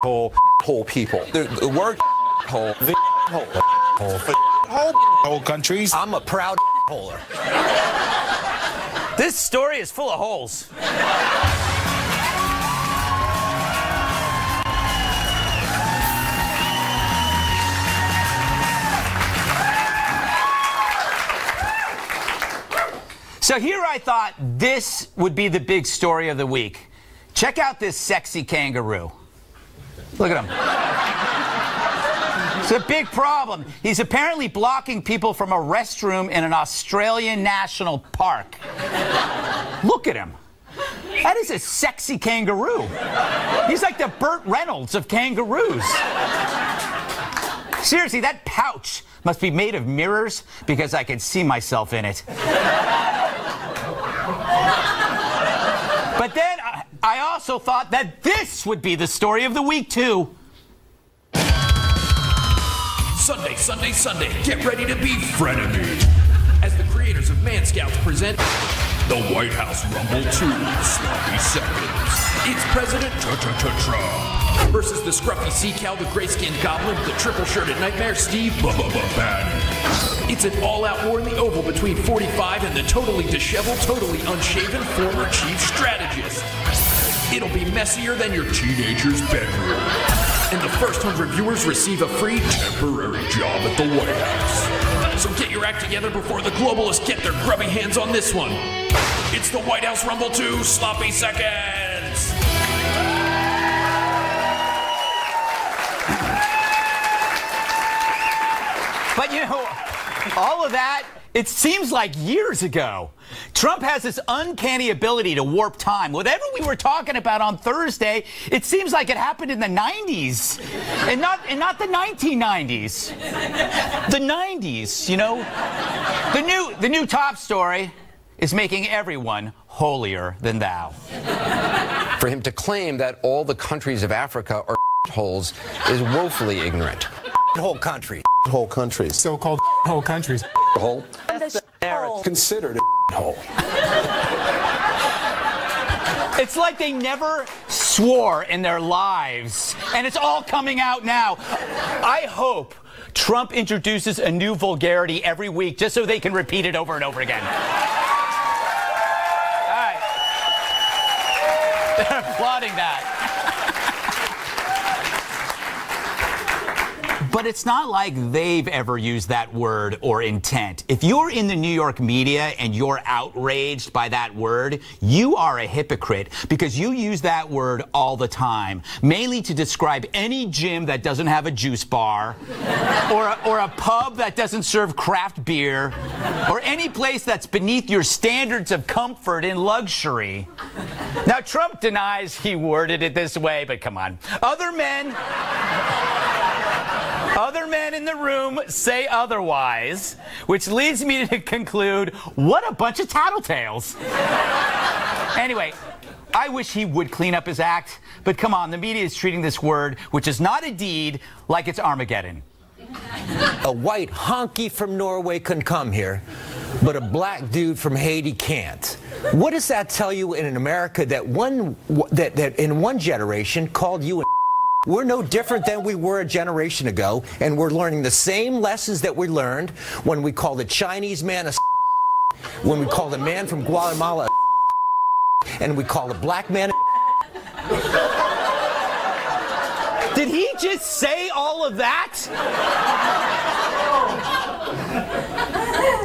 hole people. The word hole, the hole countries. I'm a proud holer. This story is full of holes. So here I thought this would be the big story of the week. Check out this sexy kangaroo. Look at him. It's a big problem. He's apparently blocking people from a restroom in an Australian national park. Look at him. That is a sexy kangaroo. He's like the Burt Reynolds of kangaroos. Seriously, that pouch must be made of mirrors because I can see myself in it. But then I also thought that this would be the story of the week, too. Sunday, Sunday, Sunday, get ready to be frenemies. As the creators of Man Scouts present the White House Rumble 2 Sloppy Seconds. It's President Trump versus the scruffy sea cow, the gray-skinned goblin, the triple-shirted nightmare, Steve Bannon. It's an all-out war in the Oval between 45 and the totally disheveled, totally unshaven former chief strategist. It'll be messier than your teenager's bedroom. And the first 100 viewers receive a free temporary job at the White House. So get your act together before the globalists get their grubby hands on this one. It's the White House Rumble 2 Sloppy Seconds. But you know, all of that, it seems like years ago. Trump has this uncanny ability to warp time. Whatever we were talking about on Thursday, it seems like it happened in the 90s. And not the 1990s. The 90s, you know? The new top story is making everyone holier than thou. For him to claim that all the countries of Africa are holes is woefully ignorant. Whole country. Whole countries. So-called whole countries. Hole. Considered a hole. It's like they never swore in their lives, and it's all coming out now. I hope Trump introduces a new vulgarity every week just so they can repeat it over and over again. All right. They're applauding that. But it's not like they've ever used that word or intent. If you're in the New York media and you're outraged by that word, you are a hypocrite because you use that word all the time, mainly to describe any gym that doesn't have a juice bar, or a pub that doesn't serve craft beer, or any place that's beneath your standards of comfort and luxury. Now, Trump denies he worded it this way, but come on. Other men in the room say otherwise, which leads me to conclude, what a bunch of tattletales. Anyway, I wish he would clean up his act, but come on, the media is treating this word, which is not a deed, like it's Armageddon. A white honky from Norway can come here, but a black dude from Haiti can't. What does that tell you in an America that in one generation called you a We're no different than we were a generation ago, and we're learning the same lessons that we learned when we called a Chinese man a when we called a man from Guatemala a and we called a black man a Did he just say all of that?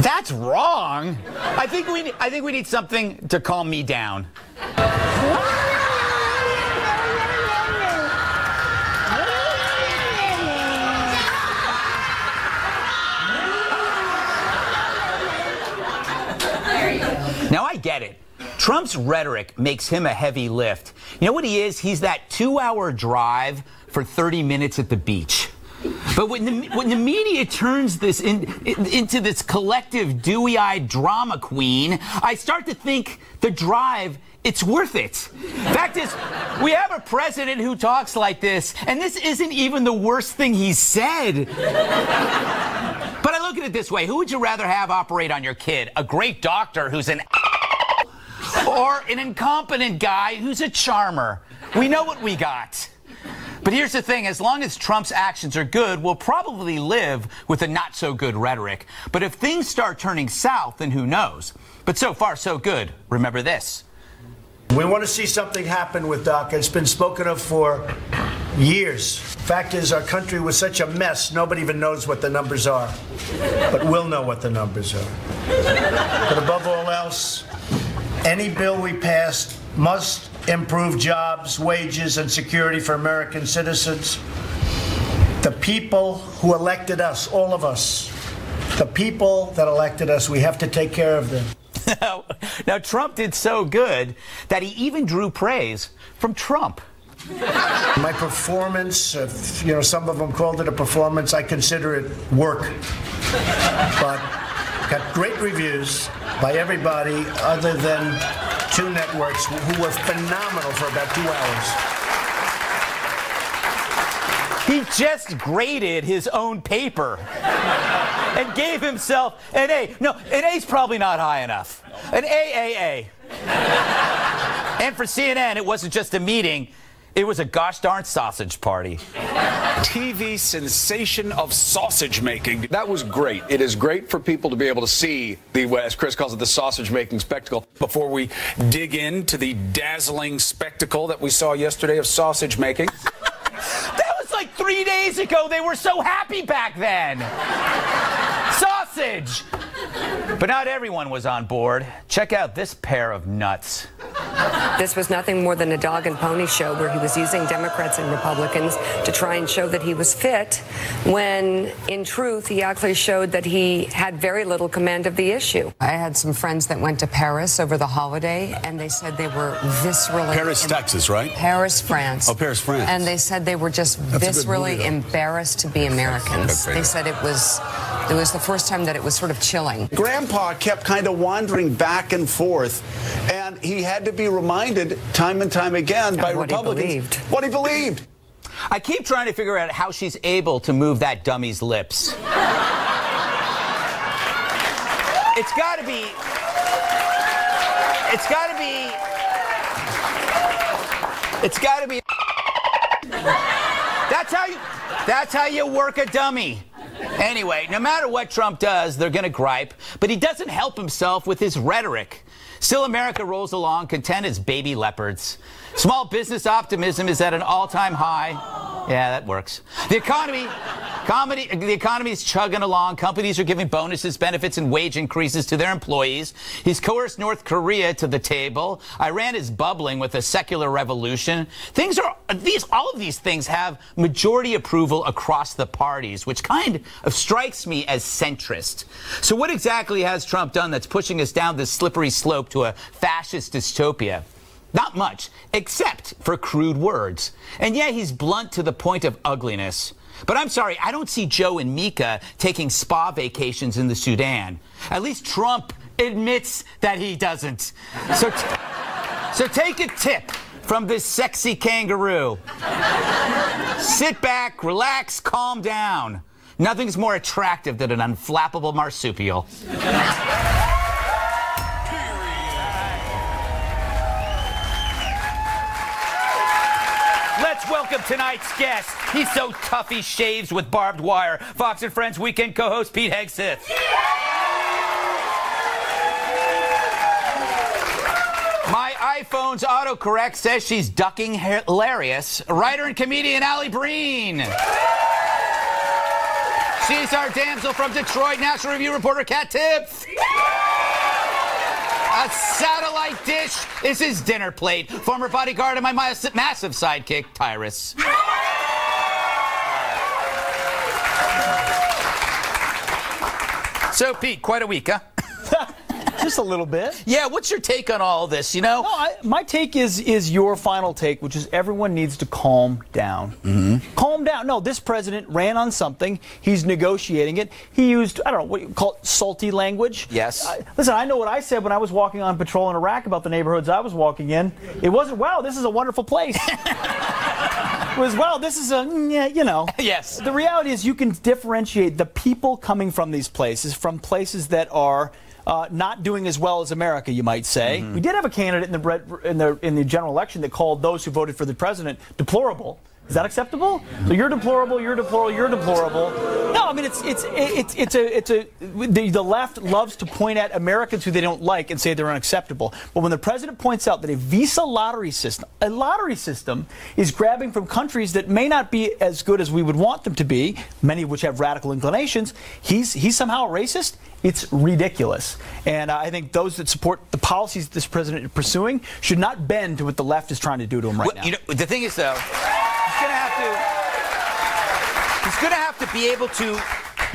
That's wrong. I think we need something to calm me down. Now, I get it. Trump's rhetoric makes him a heavy lift. You know what he is? He's that 2-hour drive for 30 minutes at the beach. But when the media turns this into this collective dewy-eyed drama queen, I start to think the drive, it's worth it. Fact is, we have a president who talks like this, and this isn't even the worst thing he's said. But I look at it this way. Who would you rather have operate on your kid? A great doctor who's an or an incompetent guy who's a charmer? We know what we got. But here's the thing, as long as Trump's actions are good, we'll probably live with a not-so-good rhetoric. But if things start turning south, then who knows? But so far, so good. Remember this. We want to see something happen with DACA. It's been spoken of for years. Fact is, our country was such a mess, nobody even knows what the numbers are. But we'll know what the numbers are. But above all else, any bill we pass must improve jobs, wages, and security for American citizens. The people who elected us, all of us, the people that elected us, we have to take care of them. Now, Trump did so good that he even drew praise from Trump. My performance, some of them called it a performance. I consider it work. But got great reviews by everybody other than 2 networks who were phenomenal for about 2 hours. He just graded his own paper and gave himself an A. No, an A's probably not high enough. An AAA. And for CNN, it wasn't just a meeting. It was a gosh darn sausage party. TV sensation of sausage making. That was great. It is great for people to be able to see the, as Chris calls it, the sausage making spectacle. Before we dig into the dazzling spectacle that we saw yesterday of sausage making. That was like 3 days ago. They were so happy back then. Sausage. But not everyone was on board. Check out this pair of nuts. This was nothing more than a dog and pony show where he was using Democrats and Republicans to try and show that he was fit, when in truth he actually showed that he had very little command of the issue. I had some friends that went to Paris over the holiday, and they said they were viscerally... Paris, Texas, right? Paris, France. Oh, Paris, France. And they said they were just viscerally embarrassed to be Americans. They said it was the first time that it was sort of chilling. Grandpa kept kind of wandering back and forth, and he had to be reminded time and time again by Republicans what he believed. I keep trying to figure out how she's able to move that dummy's lips. It's got to be... That's how you work a dummy. Anyway, no matter what Trump does, they're going to gripe, but he doesn't help himself with his rhetoric. Still, America rolls along, content as baby leopards. Small business optimism is at an all-time high. Yeah, that works. The economy is chugging along. Companies are giving bonuses, benefits, and wage increases to their employees. He's coerced North Korea to the table. Iran is bubbling with a secular revolution. All of these things have majority approval across the parties, which kind of strikes me as centrist. So what exactly has Trump done that's pushing us down this slippery slope to a fascist dystopia? Not much, except for crude words. And yeah, he's blunt to the point of ugliness. But I'm sorry, I don't see Joe and Mika taking spa vacations in the Sudan. At least Trump admits that he doesn't. So take a tip from this sexy kangaroo. Sit back, relax, calm down. Nothing's more attractive than an unflappable marsupial. Let's welcome tonight's guest. He's so tough he shaves with barbed wire. Fox and Friends weekend co-host Pete Hegseth. My iPhone's autocorrect says she's ducking hilarious. Writer and comedian Allie Breen. She's our damsel from Detroit, National Review reporter Kat Tibbs. A satellite dish is his dinner plate. Former bodyguard and my massive sidekick, Tyrus. So, Pete, quite a week, huh? Just a little bit. Yeah, what's your take on all this, you know? No, my take is your final take, which is everyone needs to calm down. Mm-hmm. Calm down. No, this president ran on something. He's negotiating it. He used, I don't know, what you call it, salty language. Yes. Listen, I know what I said when I was walking on patrol in Iraq about the neighborhoods I was walking in. It wasn't, wow, this is a wonderful place. It was, wow, this is a, yeah, you know. Yes. The reality is you can differentiate the people coming from these places from places that are not doing as well as America, you might say. Mm-hmm. We did have a candidate in the general election that called those who voted for the president deplorable. Is that acceptable? So you're deplorable, you're deplorable, you're deplorable. No, I mean the left loves to point at Americans who they don't like and say they're unacceptable. But when the president points out that a Visa lottery system is grabbing from countries that may not be as good as we would want them to be, many of which have radical inclinations, he's somehow a racist. It's ridiculous. And I think those that support the policies this president is pursuing should not bend to what the left is trying to do to him right now. You know, the thing is, though, he's going to have to be able to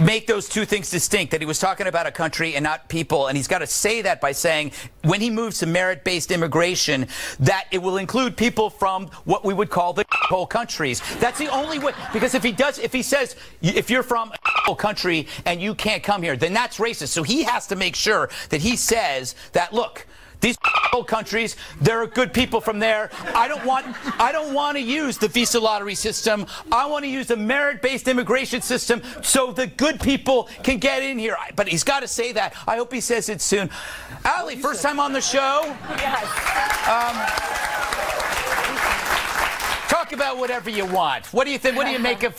make those two things distinct, that he was talking about a country and not people, and he's got to say that by saying when he moves to merit-based immigration that it will include people from what we would call the whole countries. That's the only way, because if he says if you're from a whole country and you can't come here, then that's racist. So he has to make sure that he says that, look, these old countries, there are good people from there. I don't want to use the Visa lottery system. I want to use a merit-based immigration system so the good people can get in here. But he's got to say that. I hope he says it soon. Allie, first time on the show. Yes. Talk about whatever you want. What do you think? What do you make of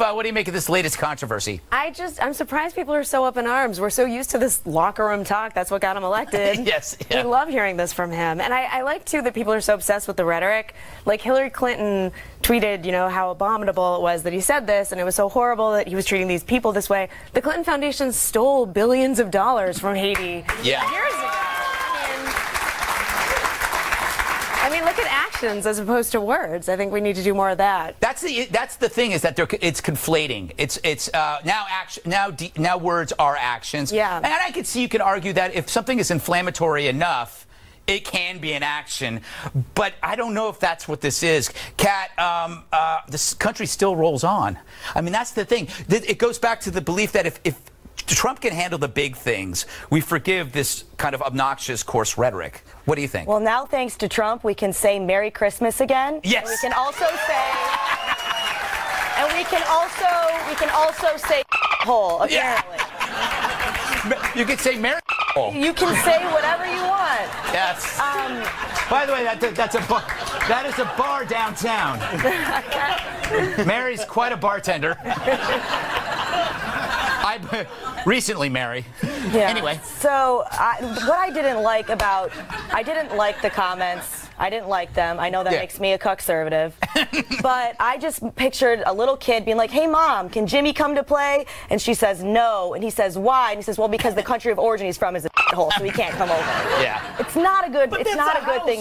this latest controversy? I'm surprised people are so up in arms. We're so used to this locker room talk. That's what got him elected. Yes. Yeah. We love hearing this from him. And I like, too, that people are so obsessed with the rhetoric. Like Hillary Clinton tweeted, you know, how abominable it was that he said this, and it was so horrible that he was treating these people this way. The Clinton Foundation stole billions of dollars from Haiti years ago. I mean, look at actions as opposed to words. I think we need to do more of that. That's the thing, is that it's conflating. It's now action, now words are actions. Yeah. And I can see you can argue that if something is inflammatory enough, it can be an action. But I don't know if that's what this is. Kat, this country still rolls on. I mean, that's the thing. It goes back to the belief that if Trump can handle the big things, we forgive this kind of obnoxious, coarse rhetoric. What do you think? Well, now thanks to Trump, we can say Merry Christmas again. Yes. And we can also say, say hole, apparently. Yeah. You can say Merry hole. You can say whatever you want. Yes. By the way, that is a bar downtown. Mary's quite a bartender. Recently, Mary. Yeah. Anyway. So, what I didn't like the comments. I didn't like them. I know that makes me a conservative. But I just pictured a little kid being like, hey, Mom, can Jimmy come to play? And she says, no. And he says, why? And he says, well, because the country of origin he's from is a hole, so he can't come over. Yeah. It's not a good thing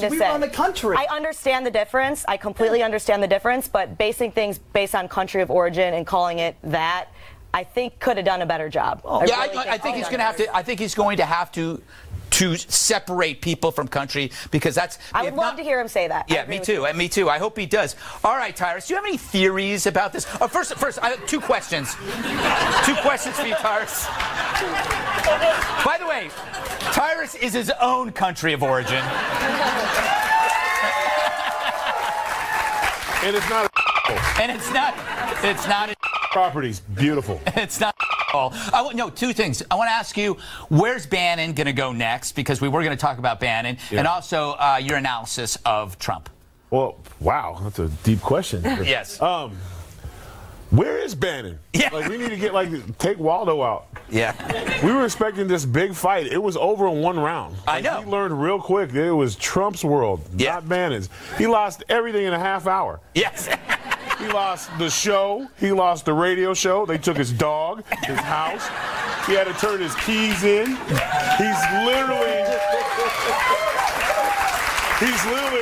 to say. We run the country. I understand the difference. I completely understand the difference. But basing things based on country of origin and calling it that, I think could have done a better job. I think he's going to have to. I think he's going to have to separate people from country, because that's. I would love to hear him say that. Yeah, me too. And me too. I hope he does. All right, Tyrus, do you have any theories about this? First, I have two questions. Two questions for you, Tyrus. By the way, Tyrus is his own country of origin. And it's not. And it's not. It's not. Properties, beautiful. It's not all. No, two things. I want to ask you, where's Bannon going to go next? Because we were going to talk about Bannon, and also your analysis of Trump. Well, wow, that's a deep question. Yes. Where is Bannon? Yeah. Like, we need to take Waldo out. Yeah. We were expecting this big fight. It was over in one round. I know. He learned real quick that it was Trump's world, not Bannon's. He lost everything in a half hour. Yes. He lost the show. He lost the radio show. They took his dog, his house. He had to turn his keys in. He's literally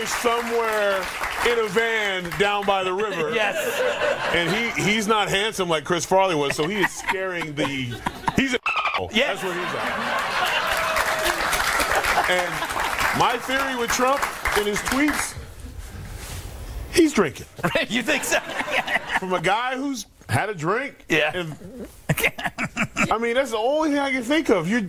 somewhere in a van down by the river. Yes. And he's not handsome like Chris Farley was, so he is scaring the. He's a. Yes. That's where he's at. And my theory with Trump in his tweets. He's drinking. You think so? From a guy who's had a drink. Yeah. And, I mean, that's the only thing I can think of. The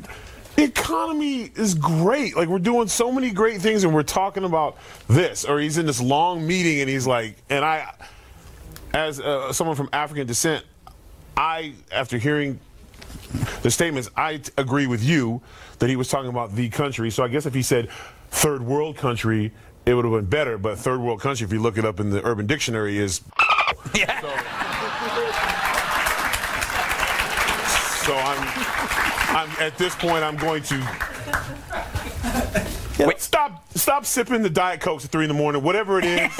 economy is great. Like, we're doing so many great things, and we're talking about this. Or he's in this long meeting, and he's like, and I, as someone from African descent, after hearing the statements, I agree with you that he was talking about the country. So I guess if he said third world country, it would have been better, but third world country, if you look it up in the Urban Dictionary, is Yeah. So I'm at this point, I'm going to stop sipping the Diet Cokes at 3 in the morning, whatever it is.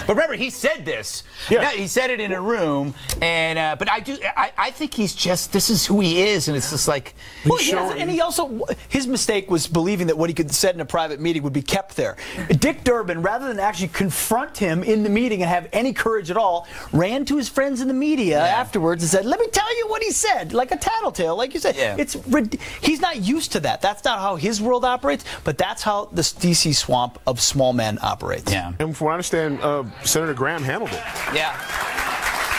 But remember, he said this. Yeah. He said it in a room, and but I think he's just, this is who he is, and it's just like. Well, and he also, his mistake was believing that what he could said in a private meeting would be kept there. Dick Durbin, rather than actually confront him in the meeting and have any courage at all, ran to his friends in the media afterwards and said, "Let me tell you what he said," like a tattletale, like you said. Yeah. He's not used to that. That's not how his world operates, but that's how the D.C. swamp of small men operates. Yeah. And from what I understand, Senator Graham handled it. Yeah.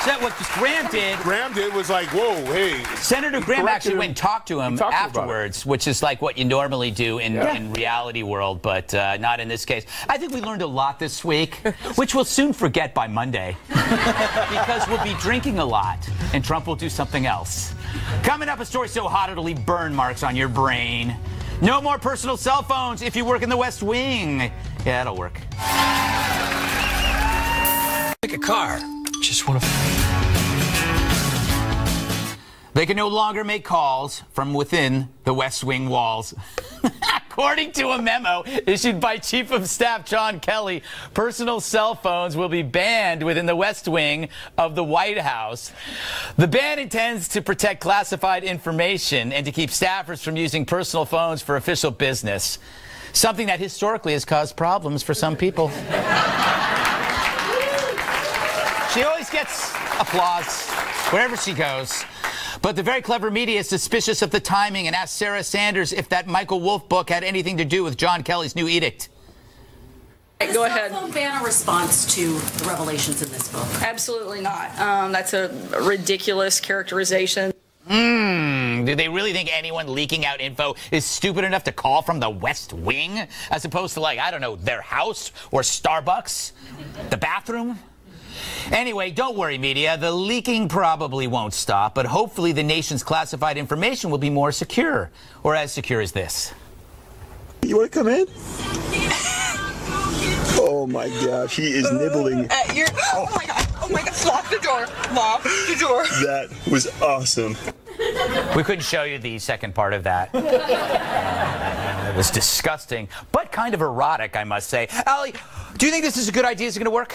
So what Graham did was like, whoa, hey. Senator Graham actually went and talked to him afterwards, which is like what you normally do in reality world, but not in this case. I think we learned a lot this week, which we'll soon forget by Monday, because we'll be drinking a lot, and Trump will do something else. Coming up, a story so hot it'll leave burn marks on your brain. No more personal cell phones if you work in the West Wing. Yeah, it'll work. Like a car. Just want to. They can no longer make calls from within the West Wing walls. According to a memo issued by Chief of Staff John Kelly, personal cell phones will be banned within the West Wing of the White House. The ban intends to protect classified information and to keep staffers from using personal phones for official business, something that historically has caused problems for some people. She always gets applause wherever she goes. But the very clever media is suspicious of the timing and asked Sarah Sanders if that Michael Wolff book had anything to do with John Kelly's new edict. Go ahead. Does the phone ban a response to the revelations in this book? Absolutely not. That's a ridiculous characterization. Do they really think anyone leaking out info is stupid enough to call from the West Wing as opposed to, like, I don't know, their house or Starbucks, the bathroom? Anyway, don't worry, media. The leaking probably won't stop, but hopefully the nation's classified information will be more secure, or as secure as this. You want to come in? Oh my gosh, he is nibbling. Oh my god, lock the door, lock the door. That was awesome. We couldn't show you the second part of that. It was disgusting, but kind of erotic, I must say. Allie, do you think this is a good idea? Is it going to work?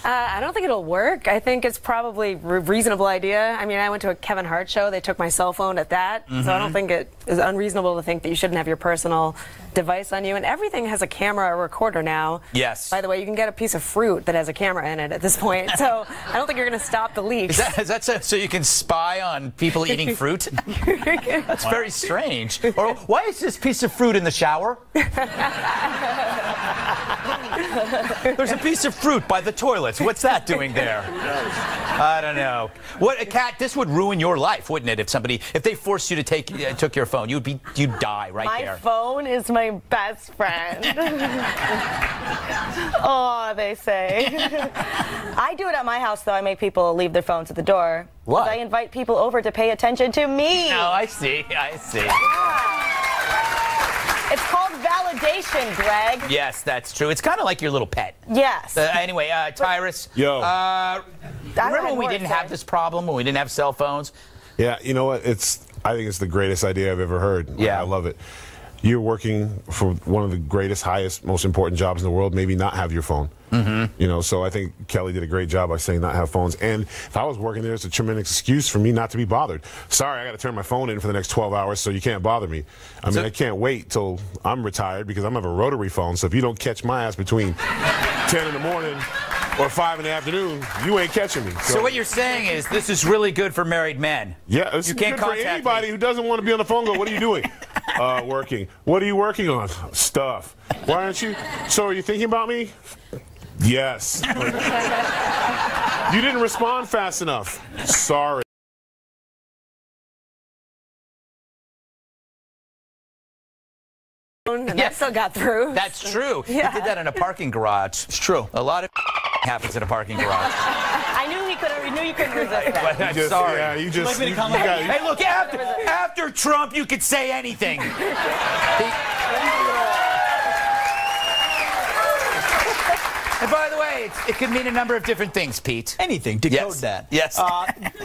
I don't think it'll work. I think it's probably a reasonable idea. I mean, I went to a Kevin Hart show. They took my cell phone at that. So I don't think it is unreasonable to think that you shouldn't have your personal device on you. And everything has a camera or recorder now. Yes. By the way, you can get a piece of fruit that has a camera in it at this point. So I don't think you're going to stop the leaks. Is that so you can spy on people eating fruit? That's very strange. Or why is this piece of fruit in the shower? There's a piece of fruit by the toilets. What's that doing there? I don't know. Kat, this would ruin your life, wouldn't it? If they forced you to took your phone, you'd die right there. My phone is my best friend. Oh, they say. I do it at my house, though. I make people leave their phones at the door. What? I invite people over to pay attention to me. Oh, I see. I see. It's called validation, Greg. Yes, that's true. It's kind of like your little pet. Yes. Anyway, Tyrus. Yo. Remember when we didn't have this problem, when we didn't have cell phones? Yeah, you know what? I think it's the greatest idea I've ever heard. Yeah. I love it. You're working for one of the greatest, highest, most important jobs in the world. Maybe not have your phone. You know, so I think Kelly did a great job by saying not have phones. And if I was working there, it's a tremendous excuse for me not to be bothered. Sorry, I got to turn my phone in for the next 12 hours, so you can't bother me. I mean, I can't wait till I'm retired because I'm have a rotary phone. So if you don't catch my ass between 10 in the morning or 5 in the afternoon, you ain't catching me. So what you're saying is this is really good for married men. Yeah, it's good for anybody who doesn't want to be on the phone. Go, what are you doing? Working. What are you working on? Stuff. Why aren't you? So are you thinking about me? Yes. You didn't respond fast enough. Sorry. And that still got through. That's true. Yeah. He did that in a parking garage. It's true. A lot of happens in a parking garage. I knew you couldn't resist that. I'm sorry. Yeah, you just. Hey, look, after Trump, you could say anything. And by the way, Hey, it could mean a number of different things, Pete. Anything. Decode that. Yes.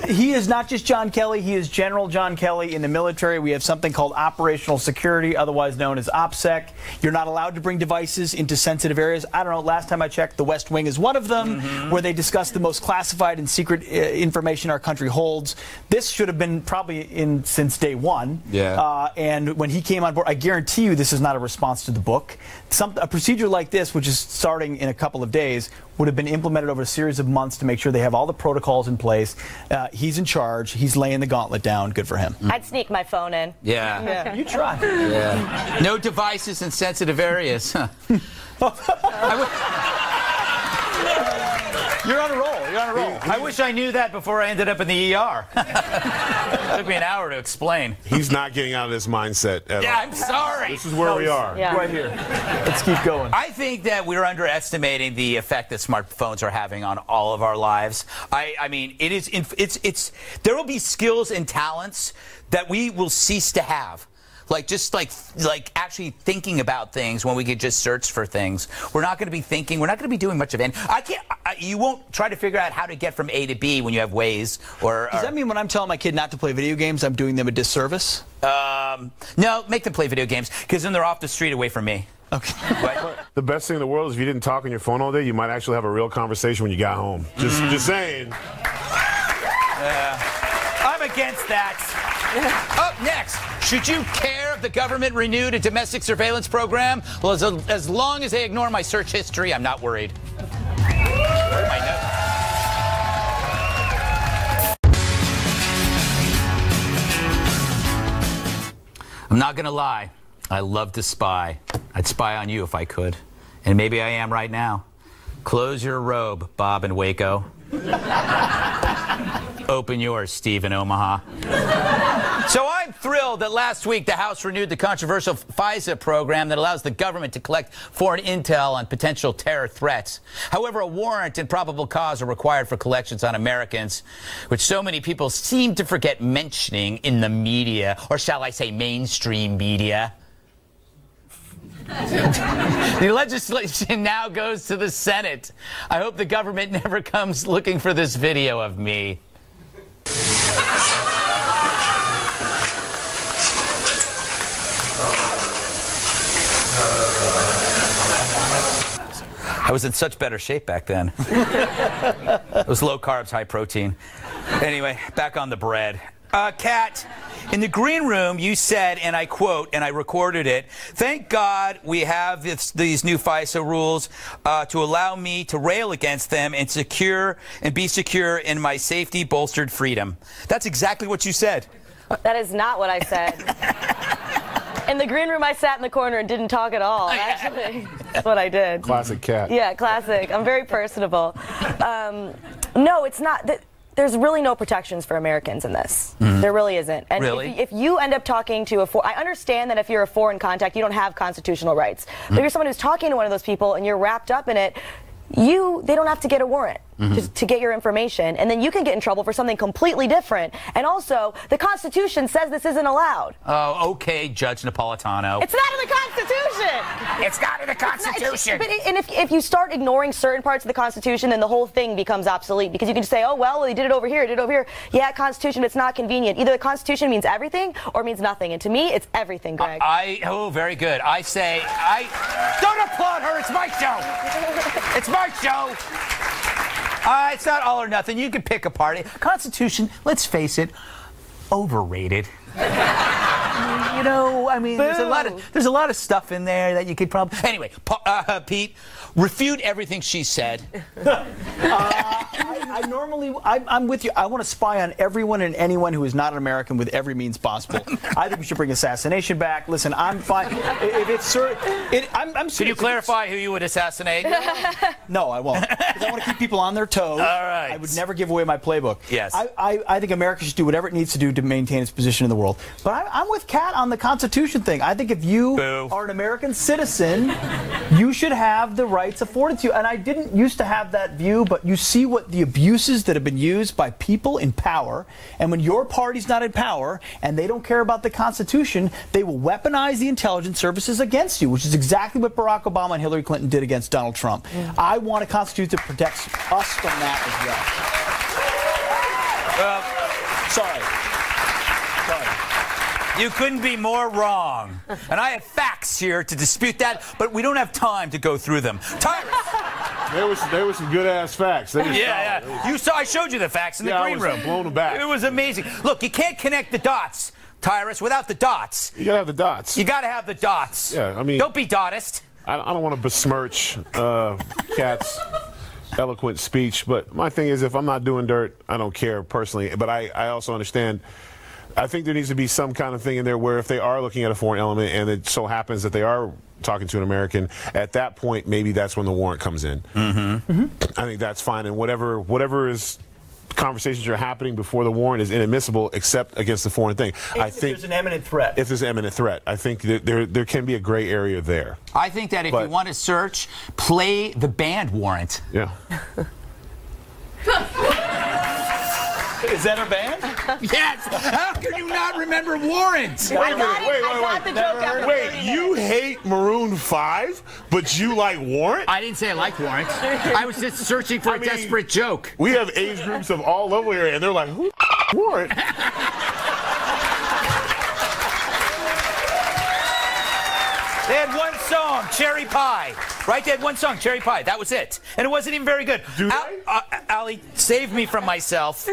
He is not just John Kelly. He is General John Kelly in the military. We have something called operational security, otherwise known as OPSEC. You're not allowed to bring devices into sensitive areas. I don't know. Last time I checked, the West Wing is one of them, where they discuss the most classified and secret information our country holds. This should have been probably in since day one. Yeah. And when he came on board, I guarantee you this is not a response to the book. A procedure like this, which is starting in a couple of days, would have been implemented over a series of months to make sure they have all the protocols in place. He's in charge. He's laying the gauntlet down. Good for him. I'd sneak my phone in. Yeah. You try. Yeah. No devices in sensitive areas. You're on a roll. You're on a roll. I wish I knew that before I ended up in the ER. Took me an hour to explain. He's not getting out of this mindset at all. I'm sorry. This is where we are. Yeah. Right here. Let's keep going. I think that we're underestimating the effect that smartphones are having on all of our lives. I mean, there will be skills and talents that we will cease to have. Just like actually thinking about things when we could just search for things. We're not going to be thinking. We're not going to be doing much of it. You won't try to figure out how to get from A to B when you have Waze or. Does that mean when I'm telling my kid not to play video games, I'm doing them a disservice? No, make them play video games because then they're off the street away from me. Okay. The best thing in the world is if you didn't talk on your phone all day, you might actually have a real conversation when you got home. Just saying. I'm against that. Up next, should you care if the government renewed a domestic surveillance program? Well, as long as they ignore my search history, I'm not worried. Where are my notes? I'm not going to lie. I love to spy. I'd spy on you if I could. And maybe I am right now. Close your robe, Bob in Waco. Open yours, Steve in Omaha. So I'm thrilled that last week the House renewed the controversial FISA program that allows the government to collect foreign intel on potential terror threats. However, a warrant and probable cause are required for collections on Americans, which so many people seem to forget mentioning in the media, or shall I say mainstream media. The legislation now goes to the Senate. I hope the government never comes looking for this video of me. I was in such better shape back then. It was low carbs, high protein. Anyway, back on the bread. Kat, in the green room, you said, and I quote, and I recorded it, "Thank God we have these new FISA rules to allow me to rail against them and be secure in my safety bolstered freedom." That's exactly what you said. That is not what I said. In the green room, I sat in the corner and didn't talk at all. Actually, that's what I did. Classic Kat. Yeah, classic. I'm very personable. No, it's not. There's really no protections for Americans in this. There really isn't. And really? If you end up talking to I understand that if you're a foreign contact, you don't have constitutional rights. But if you're someone who's talking to one of those people and you're wrapped up in it, they don't have to get a warrant to get your information, and then you can get in trouble for something completely different. And also, the Constitution says this isn't allowed. Oh, okay, Judge Napolitano. It's not in the Constitution. It's not in the Constitution. And if you start ignoring certain parts of the Constitution, then the whole thing becomes obsolete, because you can just say, oh, well, he did it over here, did it over here. Yeah, Constitution, it's not convenient. Either the Constitution means everything or it means nothing. And to me, it's everything, Greg. Very good. I say, don't applaud her. It's my show. It's my show. It's not all or nothing. You can pick a party. Constitution, let's face it, overrated. You know, I mean, there's a lot of stuff in there that you could probably. Anyway, Pete, refute everything she said. I'm with you. I want to spy on everyone and anyone who is not an American with every means possible. I think we should bring assassination back. Listen, I'm fine. If it's I'm serious. Can you clarify who you would assassinate? No, I won't. Because I want to keep people on their toes. All right. I would never give away my playbook. Yes. I think America should do whatever it needs to do to maintain its position in the world. But I'm with Kat on the Constitution thing. I think if you are an American citizen, you should have the rights afforded to you. And I didn't used to have that view, but you see what the abuses that have been used by people in power. And when your party's not in power and they don't care about the Constitution, they will weaponize the intelligence services against you, which is exactly what Barack Obama and Hillary Clinton did against Donald Trump. I want a Constitution that protects us from that as well. Sorry. You couldn't be more wrong. And I have facts here to dispute that, but we don't have time to go through them. Tyrus! There was some good-ass facts. Yeah. You saw, I showed you the facts in the green room. Blown them back. It was amazing. Look, you can't connect the dots, Tyrus, without the dots. You gotta have the dots. You gotta have the dots. Yeah, I mean... Don't be dotist. I don't want to besmirch Kat's eloquent speech, but my thing is, if I'm not doing dirt, I don't care personally. But I also understand... I think there needs to be some kind of thing in there where if they are looking at a foreign element and it so happens that they are talking to an American, at that point, maybe that's when the warrant comes in. I think that's fine. And whatever is conversations are happening before the warrant is inadmissible except against the foreign thing. If there's an imminent threat. If there's an imminent threat. I think there can be a gray area there. I think that if you want to search, play the band Warrant. Yeah. Is that a band? Yes. How can you not remember Warrant? Wait, you hate Maroon 5, but you like Warrant? I didn't say I liked Warrant. I was just searching for a desperate joke. We have age groups of all over here, and they're like, who Warrant? They had one song, Cherry Pie. Right? They had one song, Cherry Pie. That was it. And it wasn't even very good. Allie, save me from myself.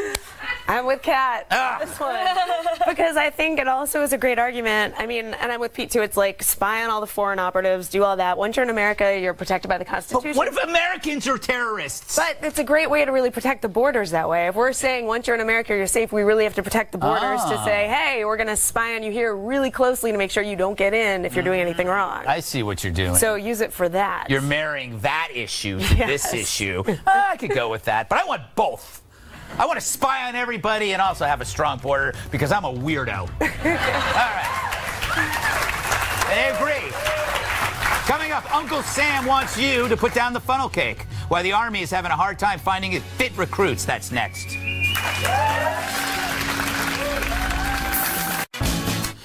I'm with Kat. This one. Because I think it also is a great argument. I mean, and I'm with Pete too. It's like spy on all the foreign operatives, do all that. Once you're in America, you're protected by the Constitution. But what if Americans are terrorists? But it's a great way to really protect the borders that way. If we're saying once you're in America, you're safe, we really have to protect the borders to say, hey, we're going to spy on you here really closely to make sure you don't get in if you're doing anything wrong. I see what you're doing. So use it for that. You're marrying that issue to this issue. I could go with that, but I want both. I want to spy on everybody and also have a strong border because I'm a weirdo. All right. They agree. Coming up, Uncle Sam wants you to put down the funnel cake while the Army is having a hard time finding fit recruits. That's next.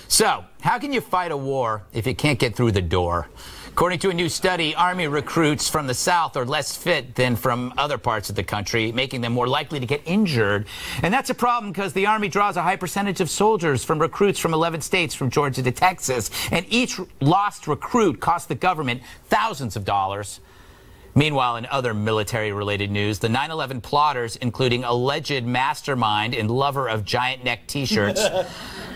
So, how can you fight a war if you can't get through the door? According to a new study, Army recruits from the South are less fit than from other parts of the country, making them more likely to get injured. And that's a problem because the Army draws a high percentage of soldiers from recruits from 11 states, from Georgia to Texas. And each lost recruit costs the government thousands of dollars. Meanwhile, in other military-related news, the 9/11 plotters, including alleged mastermind and lover of giant neck T-shirts,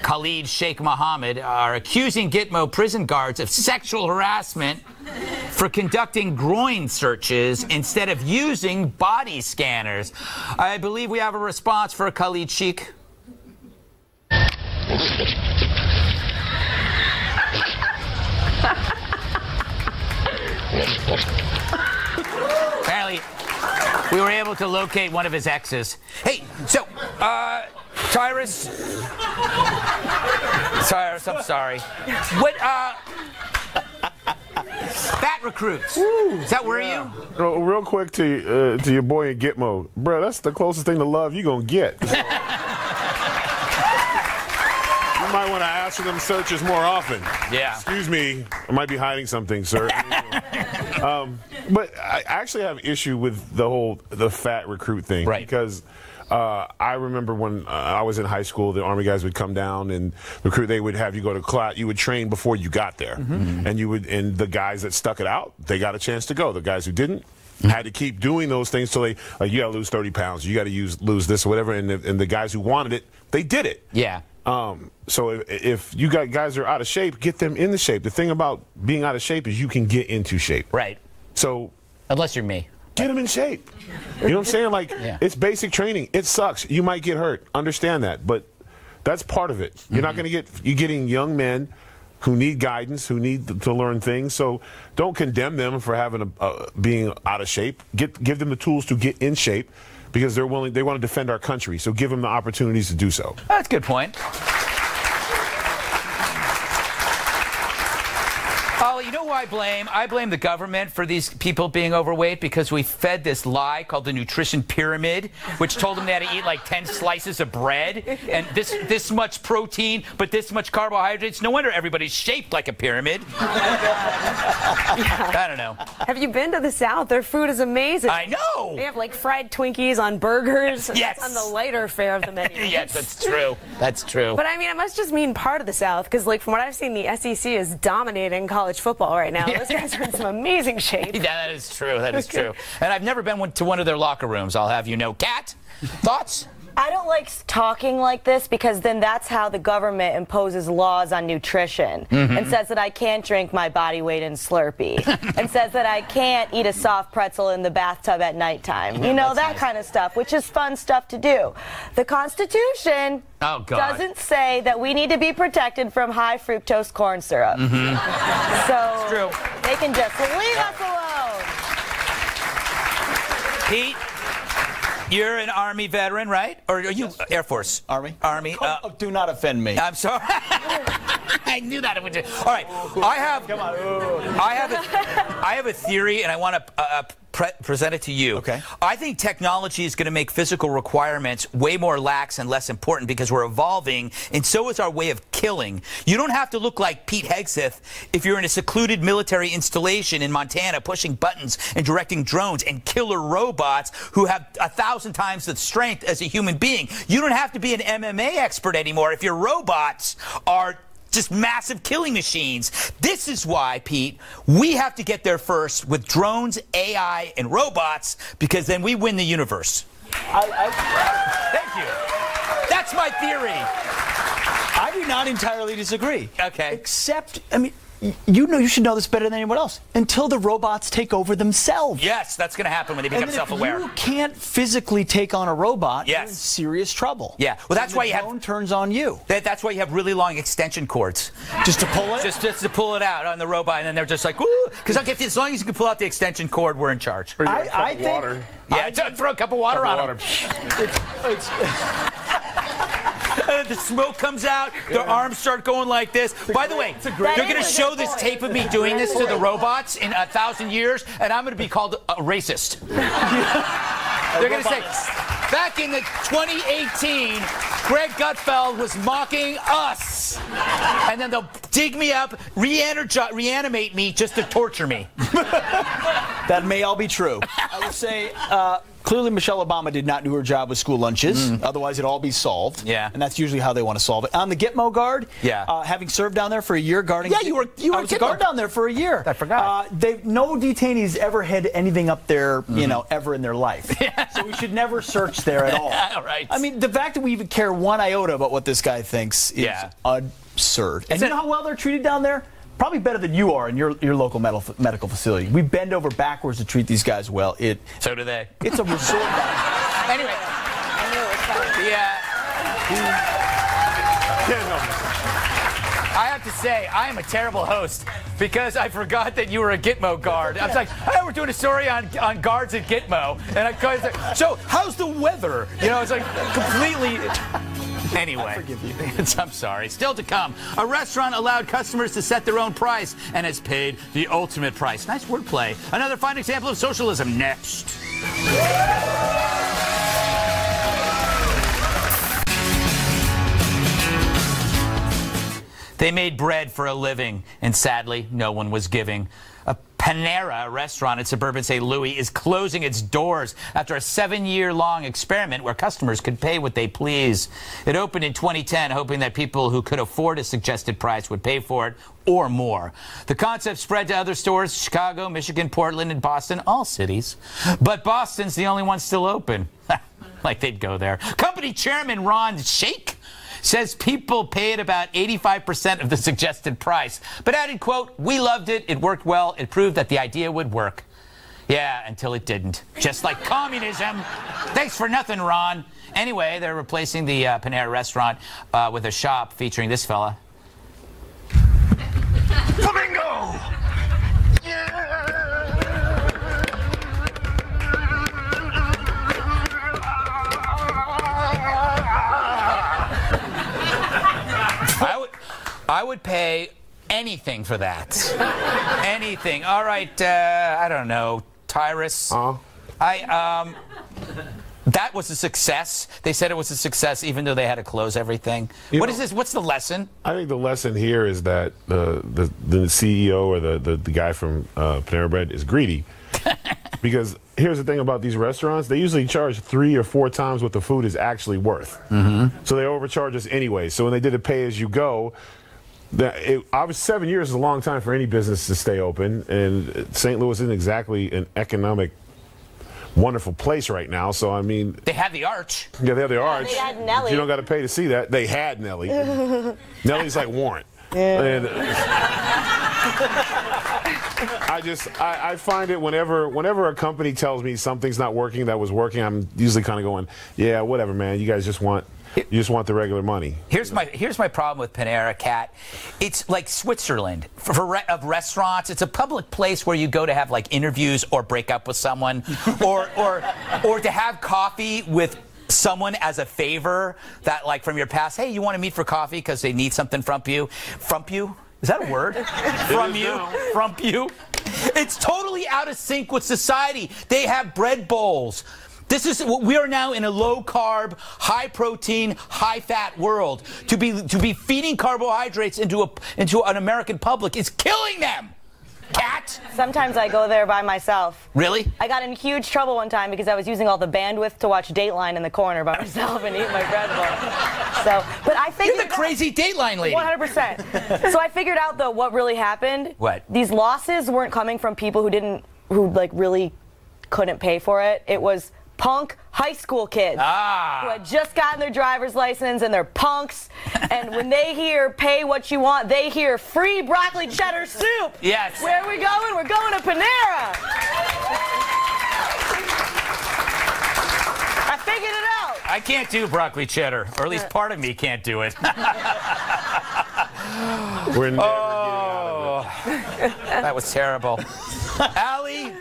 Khalid Sheikh Mohammed, are accusing Gitmo prison guards of sexual harassment for conducting groin searches instead of using body scanners. I believe we have a response for Khalid Sheikh. Apparently, we were able to locate one of his exes. Hey, so, Tyrus, I'm sorry. What, fat recruits. Is that where you? Real quick to your boy in Gitmo. Bro, that's the closest thing to love you're going to get. You might want to ask for them searches more often. Yeah. Excuse me, I might be hiding something, sir. But I actually have an issue with the fat recruit thing. Right. Because I remember when I was in high school, the Army guys would come down and recruit. They would have you go to class. You would train before you got there, and the guys that stuck it out, they got a chance to go. The guys who didn't had to keep doing those things till they you got to lose 30 pounds. You got to lose this or whatever. And the guys who wanted it, they did it. Yeah. So if you got guys that are out of shape, get them in the shape. The thing about being out of shape is you can get into shape. Right. So unless you're me, get them in shape. You know what I'm saying? Like, it's basic training. It sucks. You might get hurt. Understand that. But that's part of it. You're not going to you're getting young men who need guidance, who need to learn things. So don't condemn them for having being out of shape. Give them the tools to get in shape because they want to defend our country. So give them the opportunities to do so. That's a good point. Oh, you know know who I blame? I blame the government for these people being overweight because we fed this lie called the nutrition pyramid, which told them they had to eat like 10 slices of bread and this much protein, but this much carbohydrates. No wonder everybody's shaped like a pyramid. I don't know. Have you been to the South? Their food is amazing. I know. They have like fried Twinkies on burgers. Yes. On the lighter fare of the menu. Yes, that's true. That's true. But I mean, it must just mean part of the South, because like from what I've seen, the SEC is dominating college football right now. Those guys are in some amazing shape. Yeah, that is true. That is true. And I've never been to one of their locker rooms, I'll have you know. Kat, thoughts? I don't like talking like this because then that's how the government imposes laws on nutrition and says that I can't drink my body weight in Slurpee and says that I can't eat a soft pretzel in the bathtub at nighttime. You know, that kind of stuff, which is fun stuff to do. The Constitution doesn't say that we need to be protected from high fructose corn syrup. So they can just leave us alone. Pete? You're an Army veteran, right? Or are you Air Force? Army. Army. Do not offend me. I'm sorry. I knew that it would. All right. I have a theory, and I want to present it to you. Okay. I think technology is going to make physical requirements way more lax and less important because we're evolving, and so is our way of killing. You don't have to look like Pete Hegseth if you're in a secluded military installation in Montana pushing buttons and directing drones and killer robots who have 1,000 times the strength as a human being. You don't have to be an MMA expert anymore if your robots are just massive killing machines. This is why, Pete, we have to get there first with drones, AI, and robots, because then we win the universe. Thank you. That's my theory. I do not entirely disagree. Okay. Except, I mean, you should know this better than anyone else. Until the robots take over themselves. Yes, that's going to happen when they become self-aware. If you can't physically take on a robot, yes, you're in serious trouble. Yeah, well, that's why you have. The drone turns on you. That's why you have really long extension cords. Just to pull it. Just to pull it out on the robot, and then they're just like, ooh. Because as long as you can pull out the extension cord, we're in charge. I think. Water. Yeah, throw a cup of water on them. The smoke comes out, their arms start going like this. By the way, they're going to show this tape of me doing this to the robots in 1,000 years, and I'm going to be called a racist. They're going to say, back in 2018, Greg Gutfeld was mocking us. And then they'll dig me up, reanimate me just to torture me. That may all be true. I would say, clearly Michelle Obama did not do her job with school lunches. Otherwise, it'd all be solved. Yeah. And that's usually how they want to solve it. On the Gitmo guard, having served down there for a year guarding. Yeah, you were I was a guard down there for a year. I forgot. No detainees ever had anything up there, you know, ever in their life. So we should never search there at all. All right. I mean, the fact that we even care one iota about what this guy thinks is absurd. And you know how well they're treated down there? Probably better than you are in your local medical facility. We bend over backwards to treat these guys well. So do they. It's a resort. Anyway. I knew it was funny. I have to say, I am a terrible host because I forgot that you were a Gitmo guard. I was like, hey, we're doing a story on guards at Gitmo. And I was like, so how's the weather? You know, it's like completely... Anyway, I forgive you. I'm sorry. Still to come, a restaurant allowed customers to set their own price and has paid the ultimate price. Nice wordplay. Another fine example of socialism next. They made bread for a living, and sadly, no one was giving. A Panera, a restaurant in suburban St. Louis, is closing its doors after a 7-year-long experiment where customers could pay what they please. It opened in 2010, hoping that people who could afford a suggested price would pay for it or more. The concept spread to other stores, Chicago, Michigan, Portland, and Boston, all cities. But Boston's the only one still open. Like they'd go there. Company chairman Ron Shake says people paid about 85% of the suggested price, but added, quote, "We loved it, it worked well, it proved that the idea would work." Yeah, until it didn't. Just like communism. Thanks for nothing, Ron. Anyway, they're replacing the Panera restaurant with a shop featuring this fella. Flamingo! I would pay anything for that. Anything. All right, I don't know, Tyrus. That was a success. They said it was a success even though they had to close everything. What is this? What's the lesson? I think the lesson here is that the CEO or the guy from Panera Bread is greedy. Because here's the thing about these restaurants. They usually charge 3 or 4 times what the food is actually worth. So they overcharge us anyway. So when they did a pay-as-you-go, obviously 7 years is a long time for any business to stay open. And St. Louis isn't exactly an economic wonderful place right now, so I mean... They had the Arch. Yeah, they had the Arch. They had Nelly. You don't got to pay to see that. They had Nelly. Nelly's like Warrant. And I find it whenever a company tells me something's not working that was working, I'm usually kind of going, yeah, whatever, man. You guys just want the regular money. Here's my problem with Panera, Kat. It's like Switzerland of restaurants. It's a public place where you go to have like interviews or break up with someone, or to have coffee with someone as a favor that like from your past. Hey, you want to meet for coffee because they need something from you? From you? Is that a word? From you? From you? It's totally out of sync with society. They have bread bowls. We are now in a low-carb, high-protein, high-fat world. To be feeding carbohydrates into an American public is killing them. Kat? Sometimes I go there by myself. Really? I got in huge trouble one time because I was using all the bandwidth to watch Dateline in the corner by myself and eat my bread bowl. So, but I figured you're the crazy Dateline lady. 100%. So I figured out though what really happened. What? These losses weren't coming from people who like really couldn't pay for it. It was punk high school kids who had just gotten their driver's license and they're punks, and when they hear pay what you want, they hear free broccoli cheddar soup. Yes. Where are we going? We're going to Panera. I figured it out. I can't do broccoli cheddar, or at least part of me can't do it. We're never getting out of it. That was terrible. Allie?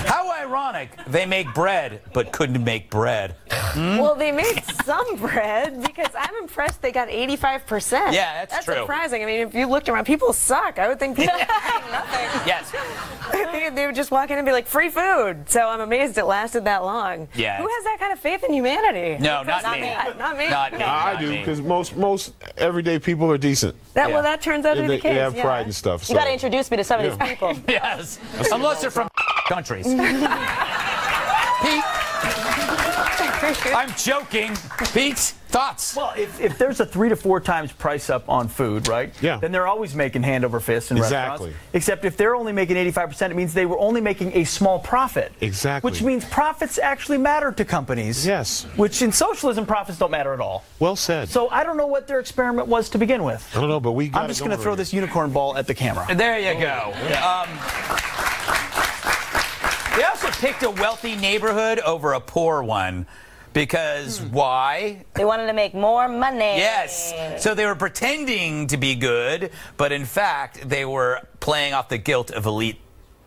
How ironic. They make bread, but couldn't make bread. Well, they made some bread because I'm impressed they got 85%. Yeah, that's true. Surprising. I mean, if you looked around, people suck. I would think people nothing. Yes. I think they would just walk in and be like, free food. So I'm amazed it lasted that long. Yeah. Who has that kind of faith in humanity? No, not me. Not me. Not me. I do, because most everyday people are decent. Well, that turns out to be the case. They have pride and stuff. So. You got to introduce me to some of these people. Yes. Unless they're from countries. Pete. I'm joking. Pete, thoughts? Well, if there's a 3 to 4 times price up on food, right? Yeah. Then they're always making hand over fist in restaurants. Except if they're only making 85%, it means they were only making a small profit. Exactly. Which means profits actually matter to companies. Yes. Which in socialism, profits don't matter at all. Well said. So I don't know what their experiment was to begin with. I don't know, but I'm just going to throw this unicorn ball at the camera. There you go. They also picked a wealthy neighborhood over a poor one. Because why? They wanted to make more money. Yes. So they were pretending to be good, but in fact, they were playing off the guilt of elite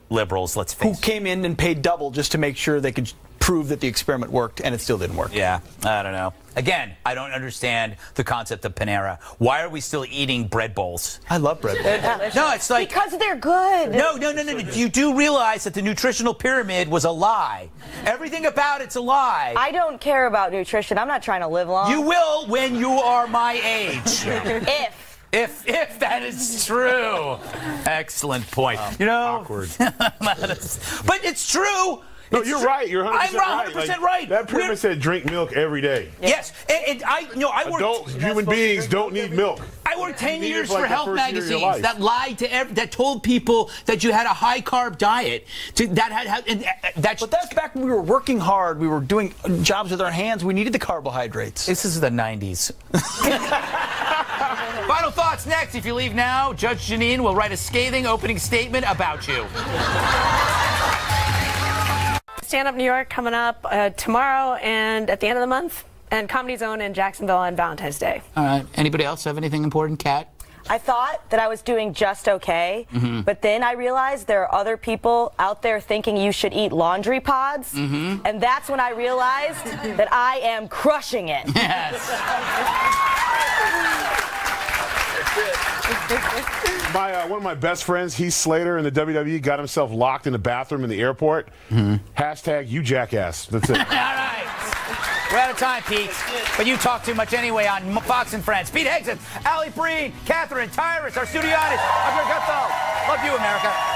liberals, let's face it. Who came in and paid double just to make sure they could prove that the experiment worked, and it still didn't work. Yeah, I don't know. Again, I don't understand the concept of Panera. Why are we still eating bread bowls? I love bread bowls. No, it's like... Because they're good. No. You do realize that the nutritional pyramid was a lie. Everything about it's a lie. I don't care about nutrition. I'm not trying to live long. You will when you are my age. If that is true. Excellent point. You know... Awkward. But it's true. No, you're right. You're 100% right. I'm 100% right. That pyramid said drink milk every day. Yes, and I worked. Human beings don't need milk. I worked 10 years for health magazines that lied to that told people that you had a high carb diet. But that's back when we were working hard. We were doing jobs with our hands. We needed the carbohydrates. This is the 90s. Final thoughts next. If you leave now, Judge Janine will write a scathing opening statement about you. Stand Up New York coming up tomorrow and at the end of the month, and Comedy Zone in Jacksonville on Valentine's Day. All right. Anybody else have anything important, Kat? I thought that I was doing just okay, but then I realized there are other people out there thinking you should eat laundry pods, and that's when I realized that I am crushing it. Yes. One of my best friends, Heath Slater in the WWE, got himself locked in the bathroom in the airport. Hashtag you jackass. That's it. All right. We're out of time, Pete. But you talk too much anyway on Fox and Friends. Pete Higson, Allie Breen, Catherine, Tyrus, our studio audience. I'm your Gutfeld. Love you, America.